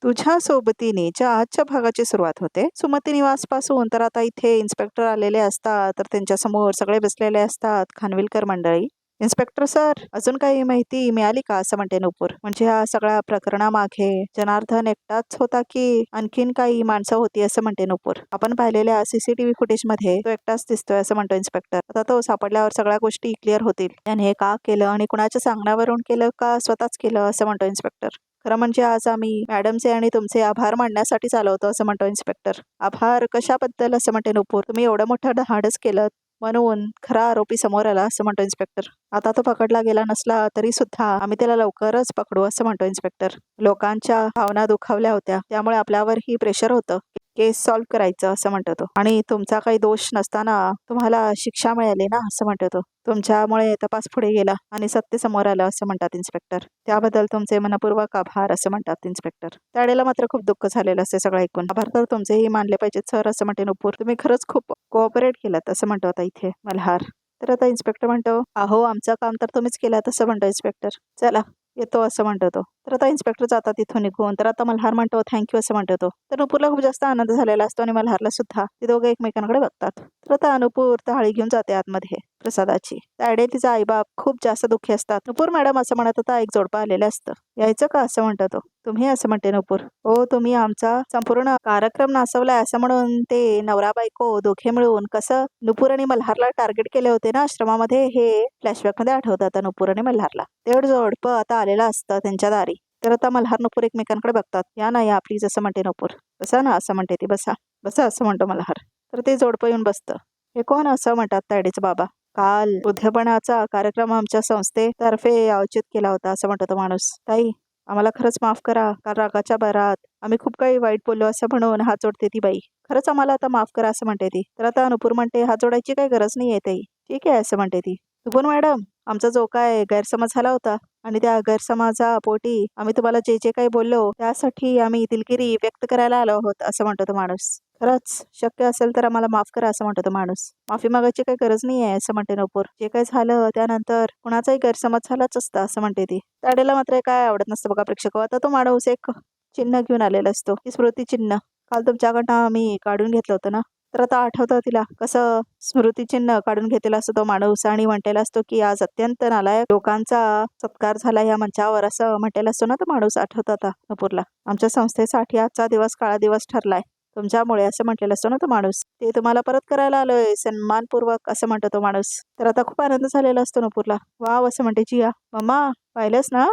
तुझ्या सोबतीने च्या आजच्या भागाची सुरुवात होते. सुमती निवास पासून तर आता इथे इन्स्पेक्टर आलेले असतात, तर त्यांच्या समोर सगळे बसलेले असतात खानविलकर मंडळी. इन्स्पेक्टर सर, अजून काही माहिती मिळाली का, असं म्हणते नुपूर. म्हणजे ह्या सगळ्या प्रकरणामागे जनार्दन एकटाच होता की आणखीन काही माणसं होती, असं म्हणते नुपूर. आपण पाहिलेल्या सीसीटीव्ही फुटेज मध्ये तो एकटाच दिसतोय, असं म्हणतो इन्स्पेक्टर. आता तो सापडल्यावर सगळ्या गोष्टी क्लिअर होतील. त्याने हे का केलं आणि कुणाच्या सांगण्यावरून केलं का स्वतःच केलं, असं म्हणतो इन्स्पेक्टर. खरं म्हणजे आज आम्ही मॅडमचे आणि तुमचे आभार मानण्यासाठी आलो होतो, असं म्हणतो इन्स्पेक्टर. आभार कशाबद्दल, असं म्हणते नुपूर. तुम्ही एवढं मोठं धाडस केलं म्हणून खरा आरोपी समोर आला, असं म्हणतो इन्स्पेक्टर. आता तो पकडला गेला नसला तरी सुद्धा आम्ही त्याला लवकरच पकडू, असं म्हणतो इन्स्पेक्टर. लोकांच्या भावना दुखावल्या होत्या, त्यामुळे आपल्यावर ही प्रेशर होतं केस सॉल्व्ह करायचं, असं म्हणतो तो. आणि तुमचा काही दोष नसताना तुम्हाला शिक्षा मिळाली ना, असं म्हणतो तो. तुमच्यामुळे तपास पुढे गेला आणि सत्य समोर आलं, असं म्हणतात इन्स्पेक्टर. त्याबद्दल तुमचे मनपूर्वक आभार, असं म्हणतात इन्स्पेक्टर. त्यावेळेला मात्र खूप दुःख झालेलं असते सगळं ऐकून. आभार तर तुमचेही मानले पाहिजेत सर, असं म्हणते नुपूर. तुम्ही खरंच खूप कोऑपरेट केलात, असं म्हणतो आता इथे मल्हार. तर आता इन्स्पेक्टर म्हणतो, अहो आमचं काम तर तुम्हीच केलं, तसं म्हणतो इन्स्पेक्टर. चला येतो, असं म्हणतो तो. तर आता इन्स्पेक्टर जातात तिथून निघून. तर आता मल्हार म्हणतो थँक्यू, असं म्हणतो तो. तर नुपूरला खूप जास्त आनंद झालेला असतो आणि मल्हारला सुद्धा. ते दोघे एकमेकांकडे बघतात. तर आता नुपूर थाळी घेऊन जाते आतमध्ये प्रसादाची. त्याकडे तिचा आईबाप खूप जास्त दुःखी असतात. नुपूर मॅडम, असं म्हणत होता, एक जोडपं आलेलं असतं. यायचं का, असं म्हणतो तो. तुम्ही, असं म्हणते नुपूर. हो, तुम्ही आमचा संपूर्ण कार्यक्रम नासवलाय असं म्हणून ते नवरा बायको दोघे मिळून कसं नुपूर आणि मल्हारला टार्गेट केले होते ना आश्रमामध्ये, हे फ्लॅशबॅक मध्ये आठवतं आता नुपूर आणि मल्हारला. तेवढं जोडपं आता आलेलं असतं त्यांच्या दारी. तर आता मल्हार नुपूर एकमेकांकडे बघतात. या ना, या प्लीज, असं म्हणते नुपूर. बसा ना, असं म्हणते ती. बसा बसा, असं म्हणतो मल्हार. तर ते जोडपं येऊन बसतं. हे कोण, असं म्हणतात तायडीचे बाबा. काल उद्यापनाचा कार्यक्रम आमच्या संस्थेतर्फे आयोजित केला होता, असं म्हणतो तो माणूस. ताई, आम्हाला खरंच माफ करा. काल रागाच्या भरात आम्ही खूप काही वाईट बोललो, असं म्हणून हात जोडते ती बाई. खरंच आम्हाला आता माफ करा, असं म्हणते ती. तर आता नुपूर म्हणते, हात जोडायची काही गरज नाहीये ताई. ठीक आहे, असं म्हणते ती. नुपूर मॅडम, आमचा जो काय गैरसमज झाला होता आणि त्या गैरसमजापोटी आम्ही तुम्हाला जे जे काही बोललो त्यासाठी आम्ही दिलगिरी व्यक्त करायला आलो आहोत, असं म्हणतो तो माणूस. खरंच शक्य असेल तर आम्हाला माफ करा, असं म्हणतो तो माणूस. माफी मागायची काही गरज नाही आहे, असं म्हणते नुपूर. जे काही झालं त्यानंतर कुणाचाही गैरसमज झालाच असता, असं म्हणते ती. त्याडेला मात्र काय आवडत नसतं बघा प्रेक्षक. आता तो माणूस एक चिन्ह घेऊन आलेला असतो, ती स्मृती चिन्ह. काल तुमच्याकडनं आम्ही काढून घेतलं होतं ना. तर आता आठवतं तिला कसं स्मृती चिन्ह काढून घेतलेला असतो तो माणूस आणि म्हटलेला असतो की आज अत्यंत नालायक लोकांचा सत्कार झाला या मंचावर, असं म्हटलेला असतो ना तो माणूस. आठवतं आता नुपूरला. आमच्या संस्थेसाठी आजचा दिवस काळा दिवस ठरलाय तुमच्यामुळे, असं म्हटलेलं असतो ना तो माणूस. ते तुम्हाला परत करायला आलोय सन्मानपूर्वक, असं म्हणतो तो माणूस. तर आता खूप आनंद झालेला असतो नुपूरला. वाव, असं म्हणते जिया. मम्मा, पाहिलंस ना.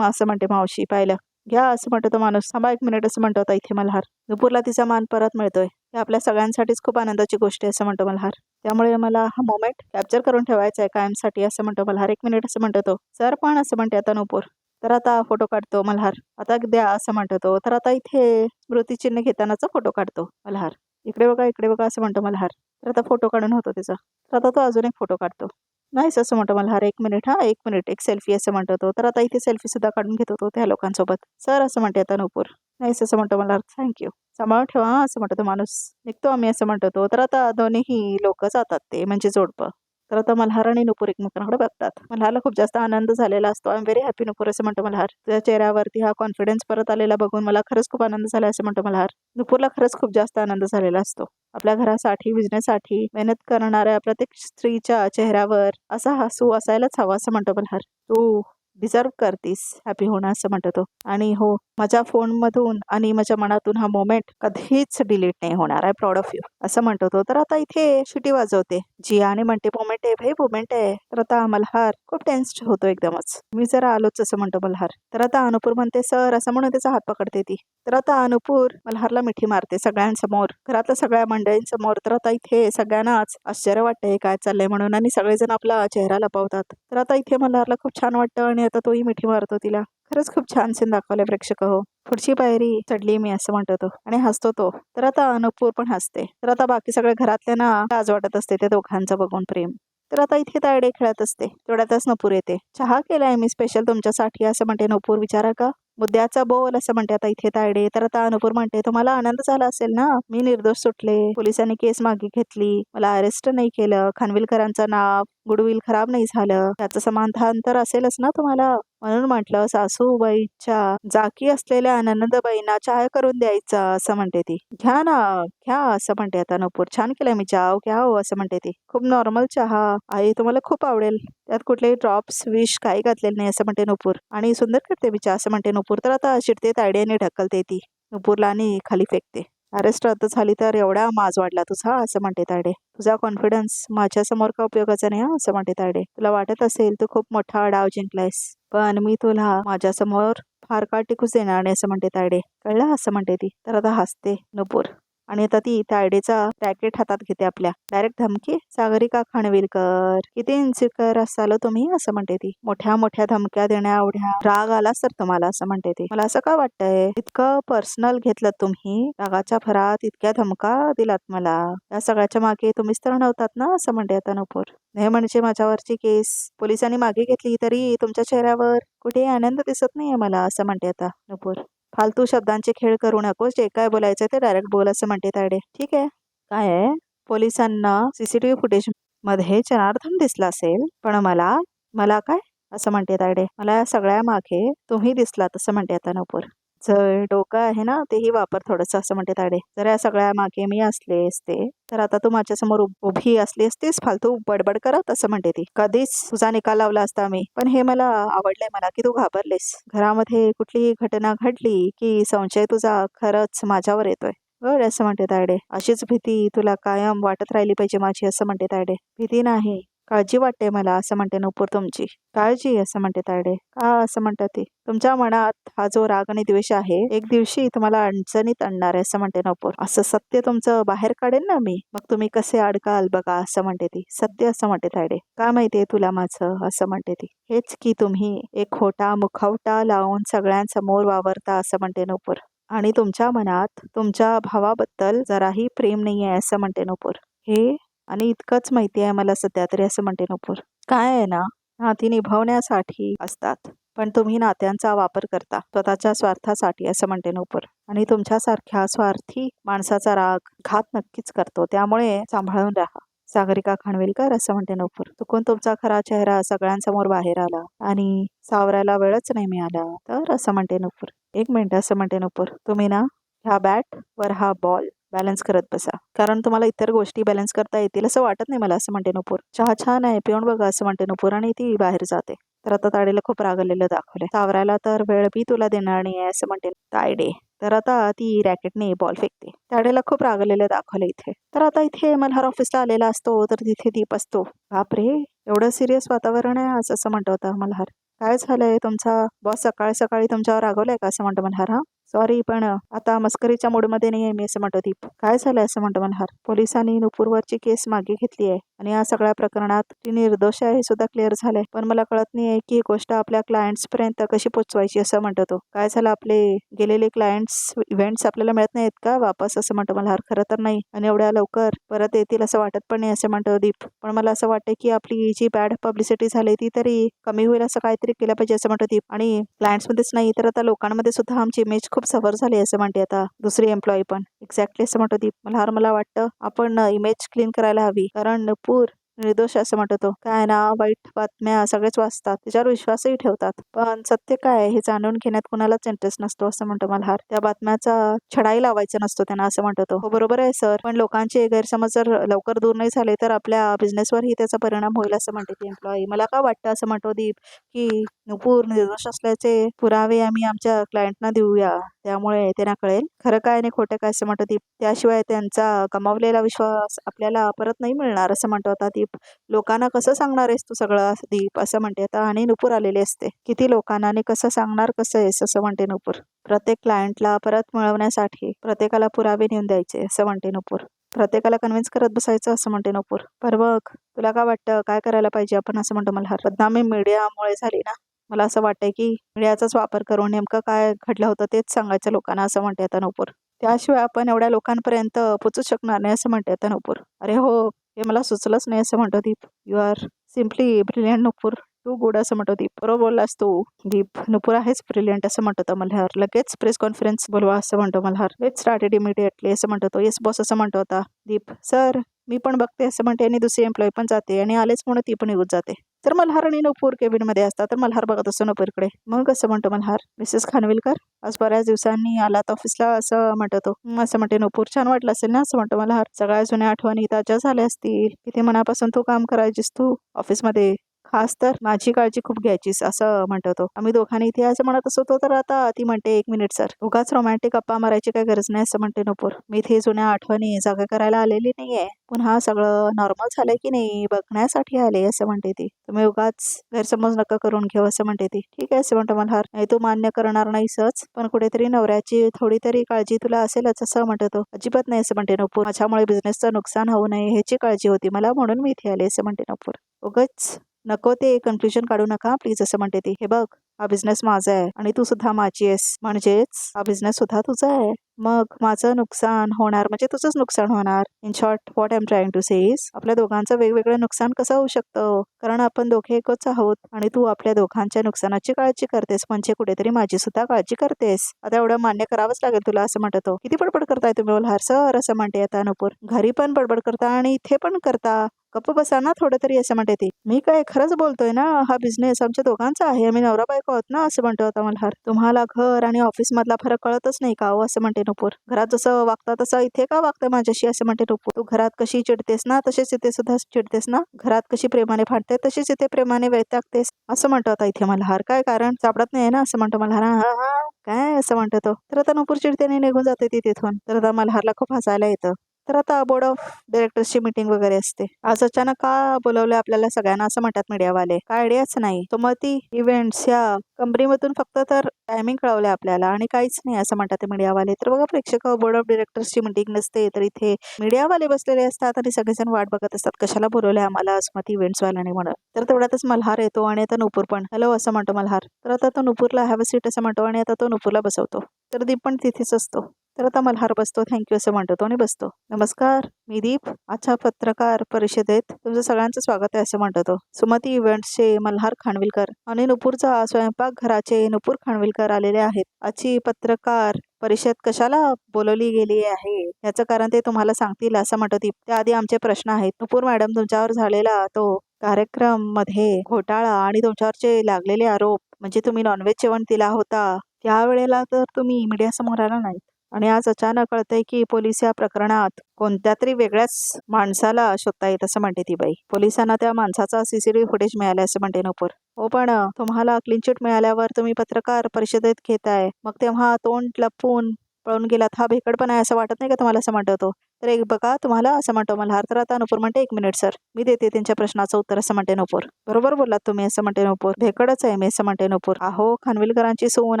असं म्हणते मावशी, पाहिलं. घ्या, असं म्हणतो तो माणूस. थांबा 1 मिनिट, असं म्हणतो आता इथे मल्हार. नुपूरला तिचा मान परत मिळतोय. हे आपल्या सगळ्यांसाठीच खूप आनंदाची गोष्ट आहे, असं म्हणतो मल्हार. त्यामुळे मला हा मोमेंट कॅप्चर करून ठेवायचा आहे कायमसाठी, असं म्हणतो मल्हार. 1 मिनिट, असं म्हणतो तो. सर पण, असं म्हणते आता नुपूर. तर आता फोटो काढतो मल्हार. आता द्या, असं म्हणतो तो. तर आता इथे स्मृतिचिन्ह घेतानाचा फोटो काढतो मल्हार. इकडे बघा, इकडे बघा, असं म्हणतो मल्हार. तर आता फोटो काढून होतो त्याचा. तर आता तो अजून एक फोटो काढतो. नाहीच, असं म्हणतो मल्हार. 1 मिनिट, हा 1 मिनिट, एक सेल्फी, असं म्हणतो तो. तर आता इथे सेल्फी सुद्धा काढून घेतो तो त्या लोकांसोबत. सर, असं म्हणते आता नुपूर. नाहीच, असं म्हणतो मल्हार. थँक्यू. सांभाळून ठेवा हा, असं म्हणतो तो माणूस. निघतो आम्ही, असं म्हणतो तो. तर आता दोन्हीही लोक जातात, ते म्हणजे जोडपं. तर आता मल्हार आणि नुपूर एकमेकांकडे बघतात. मल्हारला खूप जास्त आनंद झालेला असतो. आय एम व्हेरी हॅपी नुपूर, असं म्हणतो मल्हार. तुझ्या चेहऱ्यावरती हा कॉन्फिडन्स परत आलेला बघून मला खरंच खूप आनंद झाला, असं म्हणतो मल्हार. नुपूरला खरंच खूप जास्त आनंद झालेला असतो. आपल्या घरासाठी, बिझनेससाठी मेहनत करणाऱ्या प्रत्येक स्त्रीच्या चेहऱ्यावर असा हसू असायलाच हवा, असं म्हणतो मल्हार. तू डिझर्व करतीस हॅपी होणं, असं म्हणतो तो. आणि हो, माझ्या फोनमधून आणि माझ्या मनातून हा मोमेंट कधीच डिलीट नाही होणार. आय प्राऊड ऑफ यू, असं म्हणतो तो. तर आता इथे शिटी वाजवते जिया आणि म्हणते मोमेंट आहे भाई, मोमेंट आहे. तर आता मल्हार खूप टेन्स्ड होतो एकदमच. मी जरा आलोच, असं म्हणतो मल्हार. तर आता अनुपूर म्हणते सर, असं म्हणून त्याचा हात पकडते ती. तर आता अनुपूर मल्हारला मिठी मारते सगळ्यांसमोर, घरातल्या सगळ्या मंडळींसमोर. तर आता इथे सगळ्यांनाच आश्चर्य वाटतंय काय चाललंय म्हणून आणि सगळेजण आपला चेहरा लपवतात. तर आता इथे मल्हारला खूप छान वाटतं आणि आता तोही मिठी मारतो तिला. खरंच खूप छान सीन दाखवले प्रेक्षक हो. पुढची पायरी चढली मी, असं म्हणतो तो आणि हसतो तो. तर आता अनुपूर पण हसते. तर आता बाकी सगळ्या घरातल्यांना लाज वाटत असते त्या दोघांचं बघून प्रेम. तर आता इथे तायडे खेळत असते. तेवढ्यातच नुपूर येते. चहा केलाय मी स्पेशल तुमच्यासाठी, असं म्हणते नुपूर. विचारा का. मुद्द्याचा बोल, असं म्हणते आता इथे तायडे. तर आता अनुपूर म्हणते, तुम्हाला आनंद झाला असेल ना, मी निर्दोष सुटले, पोलिसांनी केस मागे घेतली, मला अरेस्ट नाही केलं, खानविलकरांचं नाव गुडविल खराब नाही झालं, त्याचं समाधान तर असेलच ना तुम्हाला. म्हणून म्हटलं सासूबाईच्या जागी असलेल्या आनंदबाईंना चहा करून द्यायचा असं म्हणते ती. घ्या ना, घ्या असं म्हणते आता नुपूर. छान केलं मी चहा, घ्या हो असं म्हणते ती. खूप नॉर्मल चहा आई, तुम्हाला खूप आवडेल. त्यात कुठलेही ड्रॉप्स विश काही घातलेले नाही असं म्हणते नुपूर. आणि सुंदर करते मी चहा असं म्हणते नुपूर. तर आता चिडते तायडीने ढकलते ती नुपूरला आणि खाली फेकते. अरेस्ट रद्द झाली तर एवढा माज वाढला तुझा असं म्हणते तायडे. तुझा कॉन्फिडन्स माझ्या समोर का उपयोगाचा नाही हा असं म्हणते तायडे. तुला वाटत असेल तू खूप मोठा डाव जिंकलायस, पण मी तुला माझ्या समोर फार काळ टिकूच देणार नाही असं म्हणते तायडे. कळलं असं म्हणते ती. तर आता हसते नुपूर. आणि आता ती तायडेचा रॅकेट हातात घेते आपल्या. डायरेक्ट धमकी, सागरिका खानविलकर किती इन्सिक्युअर असाल तुम्ही असं म्हणते ती. मोठ्या मोठ्या धमक्या देण्या एवढ्या राग आलाच तर तुम्हाला असं म्हणते ती. मला असं का वाटतंय इतकं पर्सनल घेतलं तुम्ही, रागाच्या भरात इतक्या धमका दिलात मला. या सगळ्याच्या मागे तुम्हीच तर नव्हतात ना असं म्हणते आता नुपूर. नाही म्हणजे माझ्यावरची केस पोलिसांनी मागे घेतली तरी तुमच्या चेहऱ्यावर कुठेही आनंद दिसत नाहीये मला असं म्हणते आता नुपूर. फालतू शब्दांचे खेळ करू नकोस, जे काय बोलायचं ते डायरेक्ट बोल असं म्हणते तायडे. ठीक आहे, काय आहे, पोलिसांना सीसीटीव्ही फुटेज मध्ये जनार्दन दिसला असेल, पण मला मला काय असं म्हणते तायडे. मला या सगळ्या मागे तुम्ही दिसलात असं म्हणते आता नुपूर. जर डोकं आहे ना तेही वापर थोडंसं असं म्हणते तायडे. जर या सगळ्या मागे मी असले असते तर आता तू माझ्यासमोर उभी असली असतीस फालतू बडबड करत असं म्हणते ती. कधीच तुझा निकाल लावला असता मी, पण हे मला आवडलंय मला की तू घाबरलेस. घरामध्ये कुठलीही घटना घडली की संशय तुझा खरंच माझ्यावर येतोय. गड असं म्हणते तायडे. अशीच भीती तुला कायम वाटत राहिली पाहिजे माझी असं म्हणते तायडे. भीती नाही, काळजी वाटते मला असं म्हणते नुपूर तुमची. काळजी असं म्हणते तायडे. का असं म्हणतात ती. तुमच्या मनात हा जो राग आणि द्वेष आहे एक दिवशी तुम्हाला अडचणीत आणणार आहे असं म्हणते नुपूर. असं सत्य तुमचं बाहेर काढेन ना मी, मग तुम्ही कसे अडकाल बघा असं म्हणते ती. सत्य असं म्हणते तायडे. का माहितीये तुला माझं असं म्हणते ती. हेच की तुम्ही एक खोटा मुखवटा लावून सगळ्यांसमोर वावरता असं म्हणते नुपूर. आणि तुमच्या मनात तुमच्या भावाबद्दल जराही प्रेम नाही आहे असं म्हणते नुपूर. हे आणि इतकंच माहिती आहे मला सध्या तरी असं म्हणते नुपूर. काय आहे ना, नाती निभावण्यासाठी असतात, पण तुम्ही नात्यांचा वापर करता स्वतःच्या स्वार्थासाठी असं म्हणते नुपूर. आणि तुमच्यासारख्या स्वार्थी माणसाचा राग घात नक्कीच करतो, त्यामुळे सांभाळून राहा. सागरिका खानविलकर असं म्हणते नुपूर. चुकून तुमचा खरा चेहरा सगळ्यांसमोर बाहेर आला आणि सावरायला वेळच नाही मिळाला तर असं म्हणते नुपूर. एक मिनिट असं म्हणते नुपूर. तुम्ही ना ह्या बॅट वर हा बॉल बॅलन्स करत बसा, कारण तुम्हाला इतर गोष्टी बॅलन्स करता येतील असं वाटत नाही मला असं म्हणते नुपूर. चहा छान आहे, पिऊन बघा असं म्हणते नुपूर आणि ती बाहेर जाते. तर आता तायडेला खूप रागलेलं दाखवले. सावरायला तर वेळ बी तुला देणार नाही असं म्हणते तायडे. तर आता ती रॅकेटने बॉल फेकते. तायडेला खूप रागलेलं दाखवलं इथे. तर आता इथे मल्हार ऑफिसला आलेला असतो तर तिथे दीप असतो. बापरे, एवढं सिरियस वातावरण आहे आज असं म्हणतो होता मल्हार. काय झालंय, तुमचा बॉस सकाळी सकाळी तुमच्यावर रागवलाय का असं म्हणतो मल्हार. हा सॉरी, पण आता मस्करीच्या मूडमध्ये नाही आहे मी असं म्हणतो दीप. काय झालंय असं म्हणतो मल्हार. पोलिसांनी नुपूरवरची केस मागे घेतली आहे आणि या सगळ्या प्रकरणात ती निर्दोष आहे हे सुद्धा क्लिअर झालंय, पण मला कळत नाहीये की ही गोष्ट आपल्या क्लायंट्स पर्यंत कशी पोचवायची असं म्हणतो तो. काय झालं, आपले गेलेले क्लायंट्स इव्हेंट्स आपल्याला मिळत नाहीत का वापस असं म्हणतो मल्हार. खरं तर नाही, आणि एवढ्या लवकर परत येतील असं वाटत पण नाही असं म्हणतो दीप. पण मला असं वाटतं की आपली जी बॅड पब्लिसिटी झाली ती तरी कमी होईल असं काहीतरी केलं पाहिजे असं म्हणतो दीप. आणि क्लायंट्समध्येच नाही तर आता लोकांमध्ये सुद्धा आमची इमेज खूप सफर झाली असं म्हणते आता दुसरी एम्प्लॉई पण. एक्झॅक्टली असं म्हणतो दीप. मला वाटतं आपण इमेज क्लीन करायला हवी, कारण नुपूर निर्दोष असं म्हणतो तो. काय ना, वाईट बातम्या सगळेच वाचतात, त्याच्यावर विश्वासही ठेवतात, पण सत्य काय हे जाणून घेण्यात कुणालाच इंटरेस्ट नसतो असं म्हणतो मल्हार. त्या बातम्याचा छडाई लावायचा नसतो त्यांना असं म्हणतो तो. हो बरोबर आहे सर, पण लोकांचे गैरसमज जर लवकर दूर नाही झाले तर आपल्या बिझनेसवरही त्याचा परिणाम होईल असं म्हणते ती एम्प्लॉई. मला का वाटतं असं म्हणतो दीप की नुपूर निर्दोष असल्याचे पुरावे आम्ही आमच्या क्लायंटना देऊया, त्यामुळे त्यांना कळेल खरं काय आणि खोटं काय असं म्हणतो दीप. त्याशिवाय त्यांचा गमावलेला विश्वास आपल्याला परत नाही मिळणार असं म्हणतो आता दीप. लोकांना कसं सांगणार आहेस तू सगळं दीप असं म्हणते आता. आणि नुपूर आलेली असते. किती लोकांना आणि कसं सांगणार, कसं आहेस असं म्हणते नुपूर. प्रत्येक क्लायंटला परत मिळवण्यासाठी प्रत्येकाला पुरावे नेऊन द्यायचे असं म्हणते नुपूर. प्रत्येकाला कन्व्हिन्स करत बसायचं असं म्हणते नुपूर. पर बघ, तुला काय वाटतं काय करायला पाहिजे आपण असं म्हणतो मल्हार. बदनामी मीडियामुळे झाली ना, मला असं वाटतंय की मीडियाचाच वापर करून नेमकं काय घडलं होतं तेच सांगायचं लोकांना असं म्हणते आता नुपूर. त्याशिवाय आपण एवढ्या लोकांपर्यंत पोचू शकणार नाही असं म्हणते आता नुपूर. अरे हो, हे मला सुचलंच नाही असं म्हणतो Deep. You are simply brilliant Nupur, तू गुड असं म्हणतो दीप. बरोबर बोललास तू दीप. नुपूर आहेच ब्रिलियंट असं म्हणतो मल्हार. लगेच प्रेस कॉन्फरन्स बोलवा असं म्हणतो Malhar. Let's start it immediately असं म्हणतो तो. येस बॉस असं म्हणतो होता दीप. सर मी पण बघते असं म्हणते आणि दुसरी एम्प्लॉई पण जाते आणि आलेच म्हणून ती पण येऊन जाते. तर मल्हार आणि नुपूर केबिनमध्ये असतात. तर मल्हार बघत असतो नुपूरकडे. मग असं म्हणतो मल्हार, मिसेस खानविलकर आज बऱ्याच दिवसांनी आलात ऑफिसला असं म्हणतो तो. असं म्हणते नुपूर, छान वाटलं असेल ना असं म्हणतो मल्हार. सगळ्या जुन्या आठवणी ताज्या झाल्या असतील. किती मनापासून तू काम करायचीस तू ऑफिसमध्ये. खास तर माझी काळजी खूप घ्यायचीस असं म्हणतो तो. आम्ही दोघांनी इथे असं म्हणत असतो तर आता ती म्हणते, 1 मिनिट सर, उगाच रोमॅन्टिक गप्पा मारायची काही गरज नाही असं म्हणते नुपूर. मी इथे जुन्या आठवणी जागा करायला आलेली नाहीये. पुन्हा सगळं नॉर्मल झालंय की नाही बघण्यासाठी आले असं म्हणते ती. तुम्ही उगाच गैरसमज नका करून घेऊ असं म्हणते ती. ठीक आहे असं म्हणतो मल्हार. नाही तू मान्य करणार नाहीसच, पण कुठेतरी नवऱ्याची थोडी तरी काळजी तुला असेलच असं म्हणतो तो. अजिबात नाही असं म्हणते नुपूर. माझ्यामुळे बिझनेसचं नुकसान होऊ नये ह्याची काळजी होती मला, म्हणून मी इथे आले असं म्हणते नुपूर. उगाच नको ते कन्फ्युजन काढू नका प्लीज असं म्हणते ती. हे बघ, हा बिझनेस माझा आहे आणि तू सुद्धा माझी आहेस, म्हणजेच हा बिझनेस सुद्धा तुझा आहे. मग माझं नुकसान होणार म्हणजे तुझंच नुकसान होणार. In short what I am trying to say is, आपल्या दोघांचं वेगवेगळं नुकसान कसं होऊ शकतं, कारण आपण दोघे एकच आहोत आणि तू आपल्या दोघांच्या नुकसानाची काळजी करतेस म्हणजे कुठेतरी माझी सुद्धा काळजी करतेस. आता एवढं मान्य करावंच लागेल तुला असं म्हणतो. किती बडबड करताय तुम्ही मल्हार सर असं म्हणते आता नुपूर. घरी पण बडबड करता आणि इथे पण करता, गप्प बसा ना थोडं तरी असं म्हणते ती. मी काय खरंच बोलतोय ना, हा बिझनेस आमच्या दोघांचा आहे, आम्ही नवरा बायको आहोत ना असं म्हणतो आता मल्हार. तुम्हाला घर आणि ऑफिस मधला फरक कळतच नाही का हो असं म्हणते नुपूर. घरात जसं वागता तसं इथे का वागतं माझ्याशी असं म्हणते नुपूर. तू घरात कशी चिडतेस ना तसेच इथे सुद्धा चिडतेस ना, घरात कशी प्रेमाने भांडते तशीच इथे प्रेमाने वैतागतेस असं म्हणतो आता इथे मल्हार. काय कारण सापडत नाही ना असं म्हणतो मल्हार. हा हा काय असं म्हणतो तो. तर आता नुपूर चिडतेने निघून जाते ती तिथून. तर आता मल्हारला खूप हसायला येतं. तर आता बोर्ड ऑफ डायरेक्टर्सची मीटिंग वगैरे असते. आज अचानक का बोलवलं आपल्याला सगळ्यांना असं म्हणतात मीडियावाले. काय आयडियाच नाही. सुमती इव्हेंट्स या कंपनीमधून फक्त तर टायमिंग कळवलं आपल्याला आणि काहीच नाही असं म्हणतात ते मीडियावाले. तर बघा प्रेक्षक, बोर्ड ऑफ डायरेक्टर्सची मीटिंग नसते तर इथे मीडियावाले बसलेले असतात आणि सगळेजण वाट बघत असतात कशाला बोलवलंय आम्हाला सुमती इव्हेंट्स वाल्याने म्हणून. तर तेवढ्यातच मल्हार येतो आणि आता नुपूर पण हॅलो असं म्हणतो मल्हार. तर आता तो नुपूरला हॅव अ सीट असं म्हणतो आणि आता तो नुपूरला बसवतो. तर दीप पण तिथेच असतो. तर आता मल्हार बसतो, थँक्यू असं म्हणतो तो आणि बसतो. नमस्कार, मी दीप. आजच्या पत्रकार परिषदेत तुमचं सगळ्यांचं स्वागत आहे असं म्हणतो तो. सुमती इव्हेंट्सचे मल्हार खानविलकर आणि नुपूरचा स्वयंपाकघराचे नुपूर खानविलकर आलेले आहेत. आजची पत्रकार परिषद कशाला बोलवली गेली आहे याचं कारण ते तुम्हाला सांगतील असं म्हणतो दीप. त्याआधी आमचे प्रश्न आहेत. नुपूर मॅडम, तुमच्यावर झालेला तो कार्यक्रम मध्ये घोटाळा आणि तुमच्यावरचे लागलेले आरोप, म्हणजे तुम्ही नॉनव्हेज जेवण दिला होता त्यावेळेला तर तुम्ही मीडियासमोर आला नाहीत आणि आज अचानक कळतंय की पोलीस या प्रकरणात कोणत्या तरी वेगळ्याच माणसाला शोधतायत असं म्हणते ती बाई. पोलिसांना त्या माणसाचा सीसीटीव्ही फुटेज मिळाला असं म्हणते नुपूर. हो पण तुम्हाला क्लीन चिट मिळाल्यावर तुम्ही पत्रकार परिषदेत घेताय, मग तेव्हा तोंड लपवून पळून गेलात हा भेकडपणा आहे असं वाटत नाही का तुम्हाला असं म्हणतो तो. तर एक बघा तुम्हाला असं म्हणतो मल्हार. तर आता नुपूर म्हणते, 1 मिनिट सर, मी देते त्यांच्या प्रश्नाचं उत्तर असं म्हणते नुपूर. बरोबर बोललात तुम्ही असं म्हणते नुपूर. भेकडच आहे मी असं म्हणते नुपूर. अहो, खानविलकरांची सून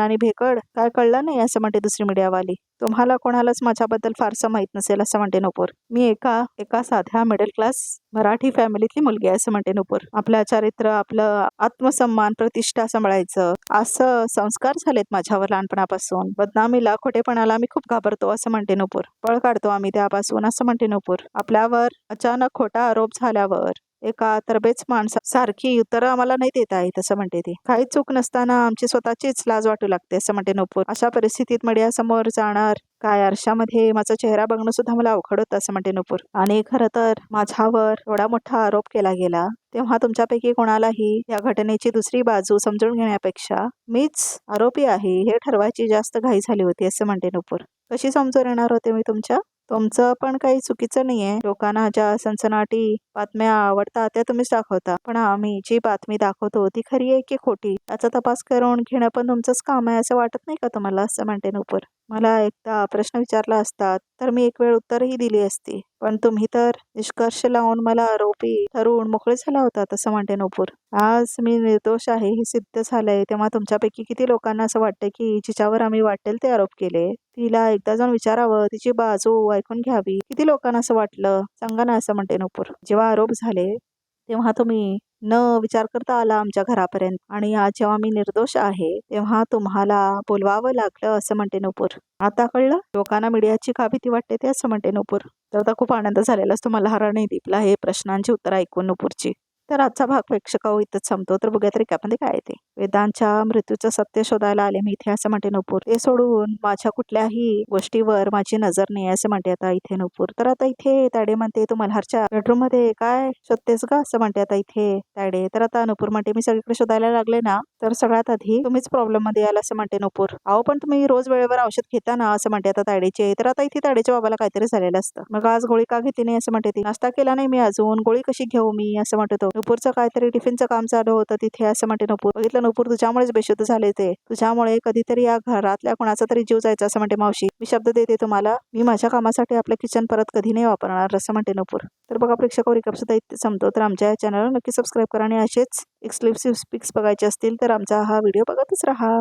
आणि भेकड काय कळलं नाही असं म्हणते दुसरी मीडियावाली. तुम्हाला कोणालाच माझ्याबद्दल फारसं माहित नसेल असं म्हणते नुपूर. मी एका साध्या मिडल क्लास मराठी फॅमिलीतली मुलगी आहे असं म्हणते नुपूर. आपलं चारित्र्य, आपलं आत्मसन्मान, प्रतिष्ठा सांभाळायचं असं संस्कार झालेत माझ्यावर लहानपणापासून. बदनामीला, खोटेपणाला मी खूप घाबरतो असं म्हणते नुपूर. पळ काढतो आम्ही त्यापासून असं म्हणते नुपूर. आपल्यावर अचानक खोटा आरोप झाल्यावर एका तरबेज माणसासारखी उत्तरं आम्हाला नाही देता येत असं म्हणते ती. काही चूक नसताना आमची स्वतःचीच लाज वाटू लागते असं म्हणते नुपूर. अशा परिस्थितीत मीडियासमोर जाणार काय, आरशामध्ये माझा चेहरा बघणं सुद्धा मला अवघड होतं असं म्हणते नुपूर. आणि खरं तर माझ्यावर एवढा मोठा आरोप केला गेला तेव्हा तुमच्यापैकी कोणालाही या घटनेची दुसरी बाजू समजून घेण्यापेक्षा मीच आरोपी आहे हे ठरवायची जास्त घाई झाली होती असं म्हणते नुपूर. कशी समजून येणार होते मी तुमच्या? तुमचं पण काही चुकीचं नाहीये. लोकांना ज्या सनसनाटी बातम्या आवडतात त्या तुम्हीच दाखवता, पण आम्ही जी बातमी दाखवतो ती खरी आहे की खोटी याचा तपास करून घेणं पण तुमचंच काम आहे असं वाटत नाही का तुम्हाला असं म्हणते नुपूर. मला एकदा प्रश्न विचारला असतात तर मी एक वेळ उत्तरही दिली असती, पण तुम्ही तर निष्कर्ष लावून मला आरोपी ठरवून मोकळे झाला होता असं म्हणते नुपूर. आज मी निर्दोष आहे हे सिद्ध झालंय तेव्हा तुमच्यापैकी किती लोकांना असं वाटतं की जिच्यावर आम्ही वाटेल ते आरोप केले तिला एकदा जाऊन विचारावं, तिची बाजू ऐकून घ्यावी. किती लोकांना असं वाटलं सांगा ना असं म्हणते नुपूर. जेव्हा आरोप झाले तेव्हा तुम्ही न विचार करता आला आमच्या घरापर्यंत आणि आज जेव्हा मी निर्दोष आहे तेव्हा तुम्हाला बोलवावं लागलं असं म्हणते नुपूर. आता कळलं लोकांना मीडियाची का भीती वाटते ते असं म्हणते नुपूर. तर आता खूप आनंद झालेला असतो मल्हार आणि दीपला हे प्रश्नांची उत्तर ऐकून नुपूरची. तर आजचा भाग प्रेक्षकाहो इथंच संपतो. तर बघूया तरी त्यामध्ये काय आहे ते. वेदांच्या मृत्यूचं सत्य शोधायला आले मी इथे असं म्हणते नुपूर. ते सोडून माझ्या कुठल्याही गोष्टीवर माझी नजर नाही असं म्हणते आता इथे नुपूर. तर आता इथे तायडे म्हणते तू मल्हारच्या बेडरूम मध्ये काय शोधतेस का असं म्हणते आता इथे तायडे. तर आता नुपूर म्हणते मी सगळीकडे शोधायला लागले ना तर सगळ्यात आधी तुम्हीच प्रॉब्लेम मध्ये याल असं म्हणते नुपूर. अहो पण तुम्ही रोज वेळेवर औषध घेता ना असं म्हणते आता तायडेचे. तर आता इथे तायडेच्या बाबाला काहीतरी झालेलं असतं. मग आज गोळी का घेतली नाही असं म्हणते ती. नाश्ता केला नाही मी अजून, गोळी कशी घेऊ मी असं म्हणते तो. नुपूरचं काहीतरी टिफिनचं काम चालू होतं तिथे असं म्हणते नुपूर. बघितलं नुपूर तुझ्यामुळेच बेशुद्ध झाले ते. तुझ्यामुळे कधीतरी या घरातल्या कोणाचा तरी जीव जायचा असं म्हणते मावशी. मी शब्द देते तुम्हाला, मी माझ्या कामासाठी आपलं किचन परत कधी नाही वापरणार असं म्हणते नुपूर. तर बघा प्रेक्षकावर रिकप सुद्धा इथे संपतो. तर आमच्या चॅनलला नक्की सबस्क्राईब करा आणि असेच एक्सक्लुसिव्ह पिक्स बघायचे असतील तर आमचा हा व्हिडिओ बघतच राहा.